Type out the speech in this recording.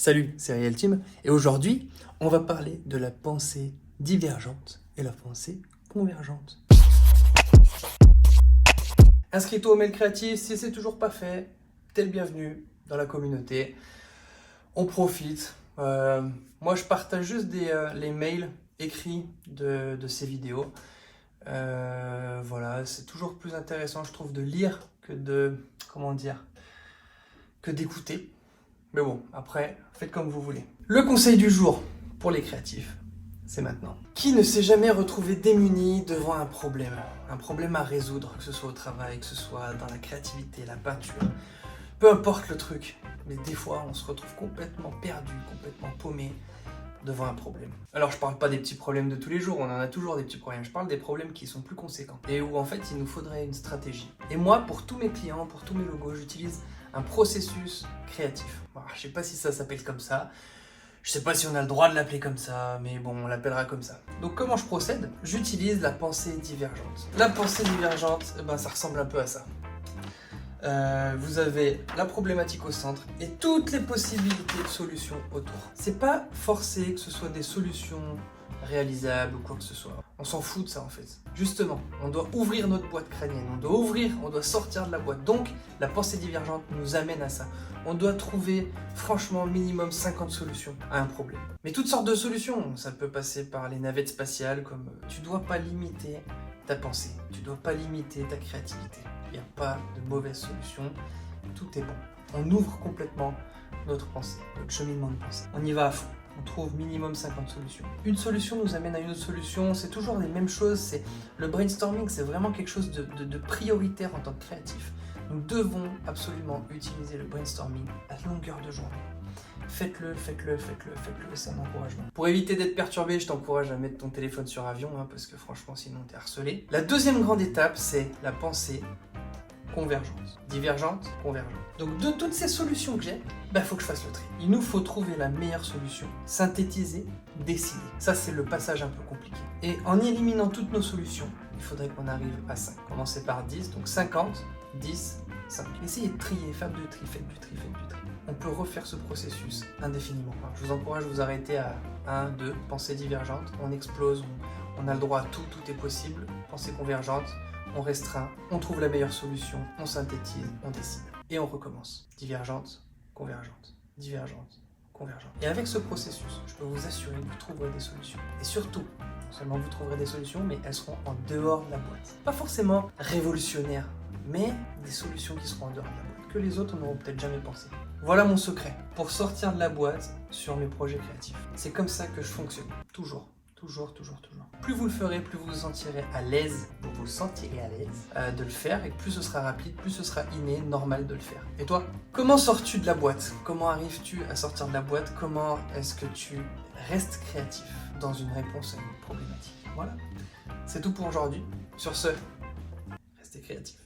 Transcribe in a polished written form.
Salut, c'est Riel Team et aujourd'hui, on va parler de la pensée divergente et la pensée convergente. Inscris-toi au mail créatif si c'est toujours pas fait. T'es le bienvenu dans la communauté. On profite. Moi, je partage juste les mails écrits de ces vidéos. Voilà, c'est toujours plus intéressant, je trouve, de lire que que d'écouter. Mais bon, après, faites comme vous voulez. Le conseil du jour pour les créatifs, c'est maintenant. Qui ne s'est jamais retrouvé démuni devant un problème à résoudre, que ce soit au travail, que ce soit dans la créativité, la peinture, peu importe le truc. Mais des fois, on se retrouve complètement perdu, complètement paumé devant un problème. Alors, je parle pas des petits problèmes de tous les jours, on en a toujours des petits problèmes. Je parle des problèmes qui sont plus conséquents et où en fait, il nous faudrait une stratégie. Et moi, pour tous mes clients, pour tous mes logos, j'utilise un processus créatif. Alors, je sais pas si ça s'appelle comme ça, je sais pas si on a le droit de l'appeler comme ça, mais bon, on l'appellera comme ça. Donc comment je procède? J'utilise la pensée divergente. La pensée divergente, ça ressemble un peu à ça. Vous avez la problématique au centre et toutes les possibilités de solutions autour. C'est pas forcé que ce soit des solutions réalisables ou quoi que ce soit. On s'en fout de ça en fait. Justement, on doit ouvrir notre boîte crânienne, on doit sortir de la boîte. Donc, la pensée divergente nous amène à ça. On doit trouver franchement minimum 50 solutions à un problème. Mais toutes sortes de solutions, ça peut passer par les navettes spatiales, comme tu dois pas limiter ta pensée, tu dois pas limiter ta créativité. Il n'y a pas de mauvaise solution, tout est bon. On ouvre complètement notre pensée, notre cheminement de pensée. On y va à fond. On trouve minimum 50 solutions. Une solution nous amène à une autre solution, c'est toujours les mêmes choses. Le brainstorming, c'est vraiment quelque chose de prioritaire en tant que créatif. Nous devons absolument utiliser le brainstorming à longueur de journée. Faites-le, c'est un encouragement. Pour éviter d'être perturbé, je t'encourage à mettre ton téléphone sur avion, parce que franchement, sinon t'es harcelé. La deuxième grande étape, c'est la pensée convergente. Divergente, convergente. Donc de toutes ces solutions que j'ai, faut que je fasse le tri. Il nous faut trouver la meilleure solution, synthétiser, décider. Ça, c'est le passage un peu compliqué. Et en éliminant toutes nos solutions, il faudrait qu'on arrive à 5. Commencer par 10, donc 50, 10, 5. Essayez de trier, faites du tri. On peut refaire ce processus indéfiniment. Alors, je vous encourage à vous arrêter à 1, 2, pensée divergente. On explose, on a le droit à tout est possible. Pensée convergente, on restreint, on trouve la meilleure solution, on synthétise, on décide. Et on recommence. Divergente, convergente, divergente, convergente. Et avec ce processus, je peux vous assurer que vous trouverez des solutions. Et surtout, non seulement vous trouverez des solutions, mais elles seront en dehors de la boîte. Pas forcément révolutionnaires, mais des solutions qui seront en dehors de la boîte, que les autres n'auront peut-être jamais pensé. Voilà mon secret pour sortir de la boîte sur mes projets créatifs. C'est comme ça que je fonctionne, toujours. Plus vous le ferez, plus vous vous sentirez à l'aise, de le faire, et plus ce sera rapide, plus ce sera inné, normal de le faire. Et toi, comment sors-tu de la boîte? Comment arrives-tu à sortir de la boîte? Comment est-ce que tu restes créatif dans une réponse à une problématique? Voilà, c'est tout pour aujourd'hui. Sur ce, restez créatifs.